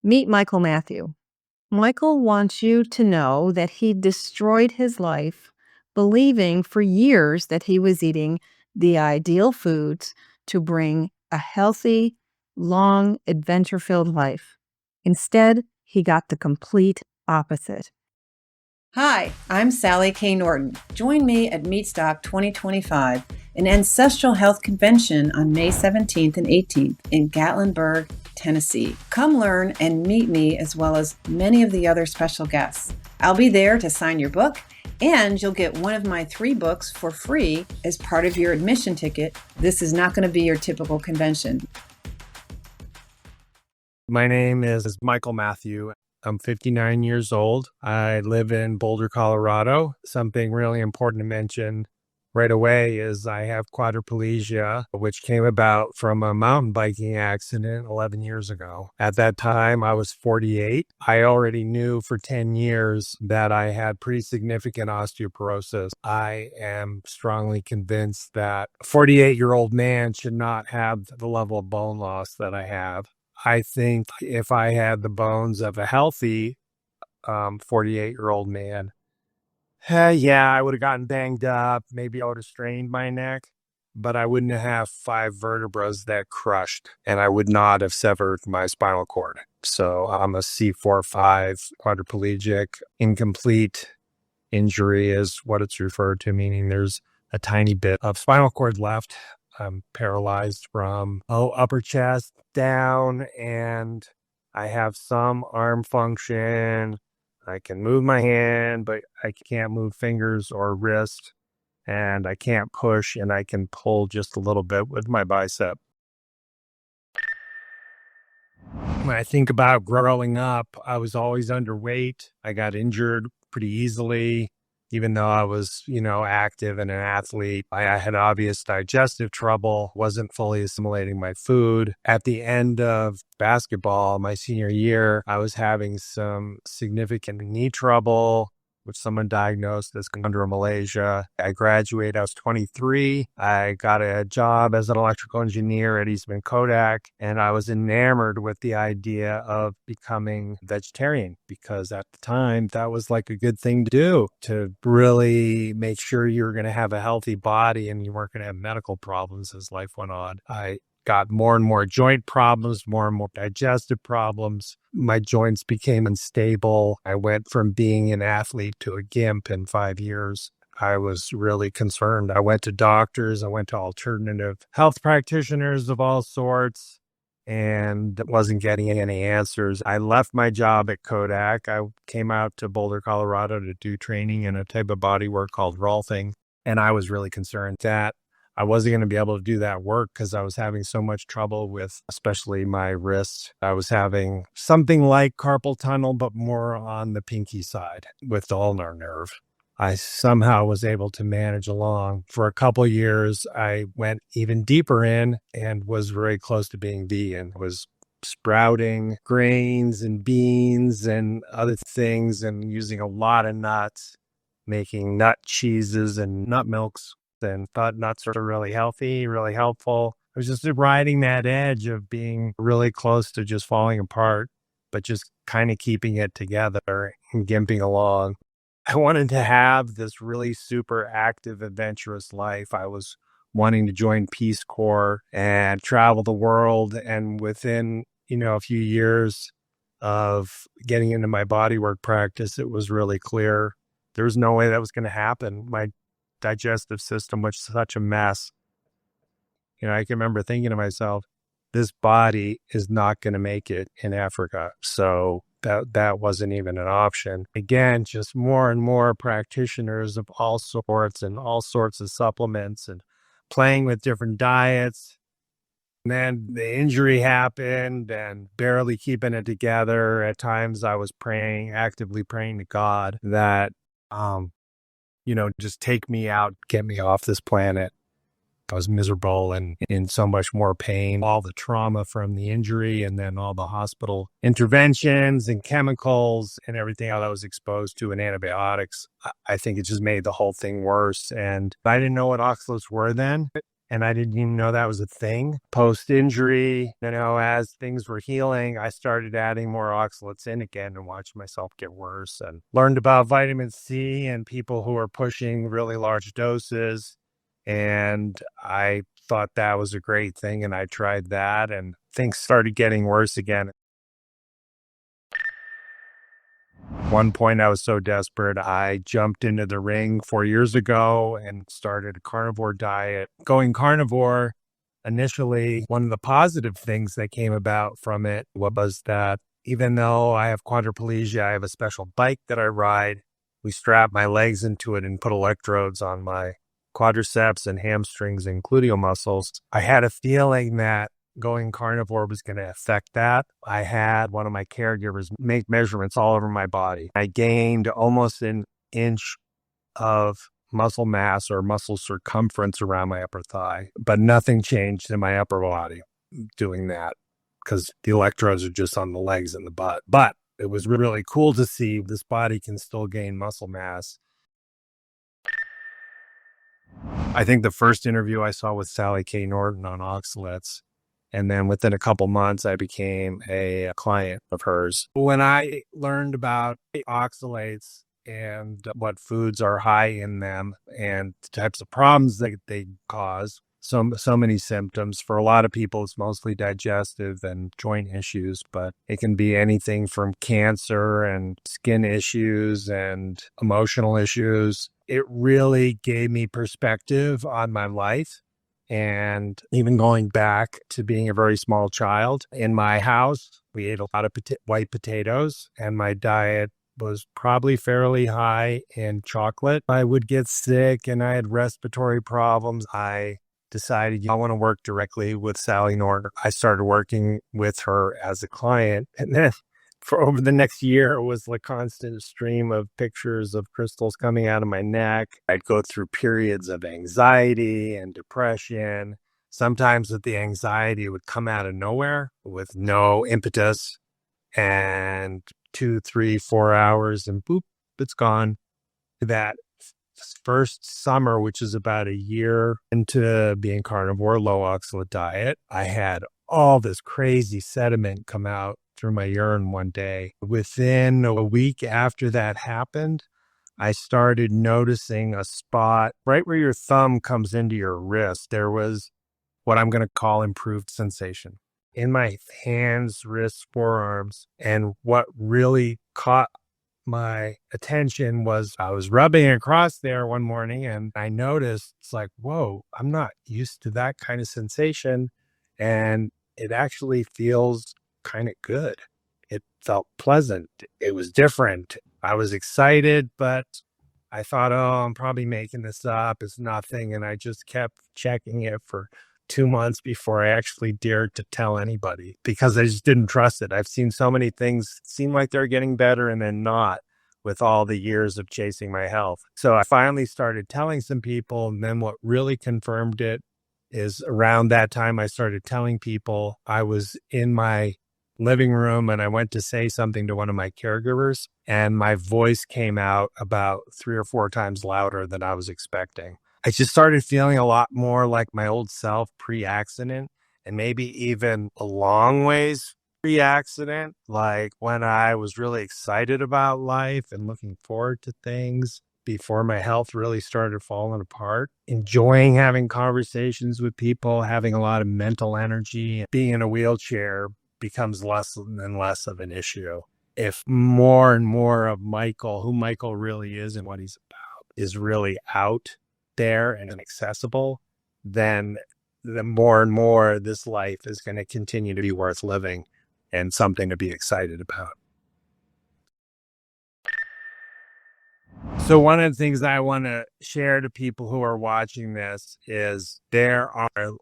Meet Michael Mathieu. Michael wants you to know that he destroyed his life believing for years that he was eating the ideal foods to bring a healthy, long, adventure-filled life. Instead, he got the complete opposite. Hi, I'm Sally K. Norton. Join me at MeatStock 2025, an ancestral health convention on May 17th and 18th in Gatlinburg, Tennessee. Come learn and meet me as well as many of the other special guests. I'll be there to sign your book, and you'll get one of my 3 books for free as part of your admission ticket. This is not going to be your typical convention. My name is Michael Mathieu. I'm 59 years old. I live in Boulder, Colorado. Something really important to mention right away is I have quadriplegia, which came about from a mountain biking accident 11 years ago. At that time, I was 48. I already knew for 10 years that I had pretty significant osteoporosis. I am strongly convinced that a 48-year-old man should not have the level of bone loss that I have. I think if I had the bones of a healthy 48-year-old man, I would have gotten banged up. Maybe I would have strained my neck, but I wouldn't have 5 vertebrae that crushed, and I would not have severed my spinal cord. So I'm a C4-5 quadriplegic. Incomplete injury is what it's referred to, meaning there's a tiny bit of spinal cord left. I'm paralyzed from upper chest down, and I have some arm function. I can move my hand, but I can't move fingers or wrist, and I can't push, and I can pull just a little bit with my bicep. When I think about growing up, I was always underweight. I got injured pretty easily. Even though I was, active and an athlete, I had obvious digestive trouble, wasn't fully assimilating my food. At the end of basketball, my senior year, I was having some significant knee trouble, which someone diagnosed as chondromalacia. I graduated, I was 23. I got a job as an electrical engineer at Eastman Kodak, and I was enamored with the idea of becoming vegetarian because at the time that was like a good thing to do to really make sure you were going to have a healthy body and you weren't going to have medical problems as life went on. I got more and more joint problems, more and more digestive problems. My joints became unstable. I went from being an athlete to a gimp in 5 years. I was really concerned. I went to doctors. I went to alternative health practitioners of all sorts and wasn't getting any answers. I left my job at Kodak. I came out to Boulder, Colorado to do training in a type of body work called rolfing. And I was really concerned that I wasn't going to be able to do that work because I was having so much trouble with, especially my wrist. I was having something like carpal tunnel, but more on the pinky side with the ulnar nerve. I somehow was able to manage along. For a couple of years, I went even deeper in and was very close to being vegan. I was sprouting grains and beans and other things and using a lot of nuts, making nut cheeses and nut milks. And thought nuts are really healthy, really helpful. I was just riding that edge of being really close to just falling apart, but just kind of keeping it together and gimping along. I wanted to have this really super active, adventurous life. I was wanting to join Peace Corps and travel the world. And within, a few years of getting into my bodywork practice, it was really clear there was no way that was going to happen. My digestive system was such a mess. I can remember thinking to myself, this body is not going to make it in Africa. So that wasn't even an option. Again, just more and more practitioners of all sorts and all sorts of supplements and playing with different diets. And then the injury happened and barely keeping it together. At times I was actively praying to God that, just take me out, get me off this planet. I was miserable and in so much more pain. All the trauma from the injury and then all the hospital interventions and chemicals and everything else I was exposed to and antibiotics. I think it just made the whole thing worse. And I didn't know what oxalates were then. And I didn't even know that was a thing. Post-injury, as things were healing, I started adding more oxalates in again and watched myself get worse, and learned about vitamin C and people who are pushing really large doses. And I thought that was a great thing. And I tried that, and things started getting worse again. One point I was so desperate, I jumped into the ring 4 years ago and started a carnivore diet. Going carnivore, initially, one of the positive things that came about from it was that even though I have quadriplegic, I have a special bike that I ride. We strap my legs into it and put electrodes on my quadriceps and hamstrings and gluteal muscles. I had a feeling that going carnivore was going to affect that. I had one of my caregivers make measurements all over my body. I gained almost an inch of muscle mass or muscle circumference around my upper thigh, but nothing changed in my upper body doing that because the electrodes are just on the legs and the butt. But it was really cool to see this body can still gain muscle mass. I think the first interview I saw was Sally K. Norton on oxalates. And then within a couple months, I became a client of hers. When I learned about oxalates and what foods are high in them and the types of problems that they cause, so many symptoms. For a lot of people, it's mostly digestive and joint issues, but it can be anything from cancer and skin issues and emotional issues. It really gave me perspective on my life. And even going back to being a very small child, in my house, we ate a lot of white potatoes, and my diet was probably fairly high in chocolate. I would get sick and I had respiratory problems. I decided I want to work directly with Sally Norton. I started working with her as a client. And then for over the next year, it was a constant stream of pictures of crystals coming out of my neck. I'd go through periods of anxiety and depression. Sometimes with the anxiety, it would come out of nowhere with no impetus, and 2, 3, 4 hours and boop, it's gone. That first summer, which is about a year into being carnivore, low oxalate diet, I had all this crazy sediment come out through my urine one day. Within a week after that happened, I started noticing a spot right where your thumb comes into your wrist. There was what I'm going to call improved sensation in my hands, wrists, forearms. And what really caught my attention was I was rubbing across there one morning and I noticed it's like, whoa, I'm not used to that kind of sensation. And it actually feels kind of good. It felt pleasant. It was different. I was excited, but I thought, oh, I'm probably making this up. It's nothing. And I just kept checking it for 2 months before I actually dared to tell anybody because I just didn't trust it. I've seen so many things seem like they're getting better and then not with all the years of chasing my health. So I finally started telling some people. And then what really confirmed it is around that time I started telling people. I was in my living room and I went to say something to one of my caregivers and my voice came out about 3 or 4 times louder than I was expecting. I just started feeling a lot more like my old self pre-accident and maybe even a long ways pre-accident, like when I was really excited about life and looking forward to things before my health really started falling apart, enjoying having conversations with people, having a lot of mental energy. Being in a wheelchair becomes less and less of an issue. If more and more of Michael, who Michael really is and what he's about, is really out there and accessible, then the more and more this life is going to continue to be worth living and something to be excited about. So one of the things I want to share to people who are watching this is there are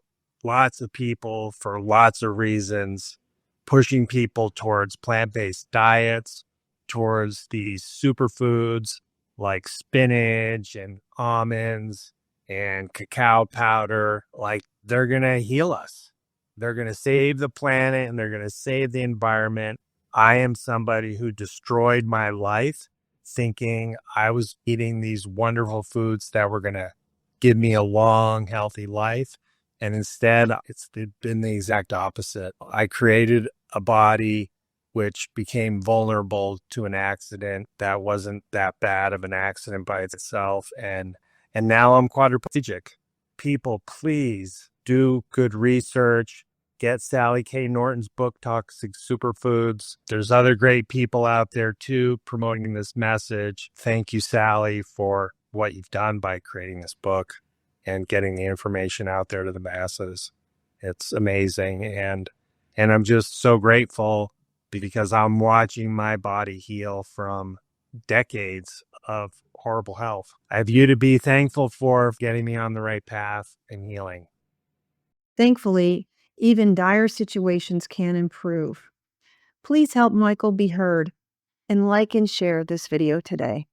lots of people for lots of reasons pushing people towards plant-based diets, towards these superfoods like spinach and almonds and cacao powder. Like they're going to heal us. They're going to save the planet and they're going to save the environment. I am somebody who destroyed my life thinking I was eating these wonderful foods that were going to give me a long, healthy life And instead, it's been the exact opposite. I created a body which became vulnerable to an accident that wasn't that bad of an accident by itself. And now I'm quadriplegic. People, please do good research. Get Sally K. Norton's book, Toxic Superfoods. There's other great people out there too promoting this message. Thank you, Sally, for what you've done by creating this book and getting the information out there to the masses. It's amazing. And I'm just so grateful because I'm watching my body heal from decades of horrible health. I have you to be thankful for getting me on the right path and healing. Thankfully, even dire situations can improve. Please help Michael be heard and like and share this video today.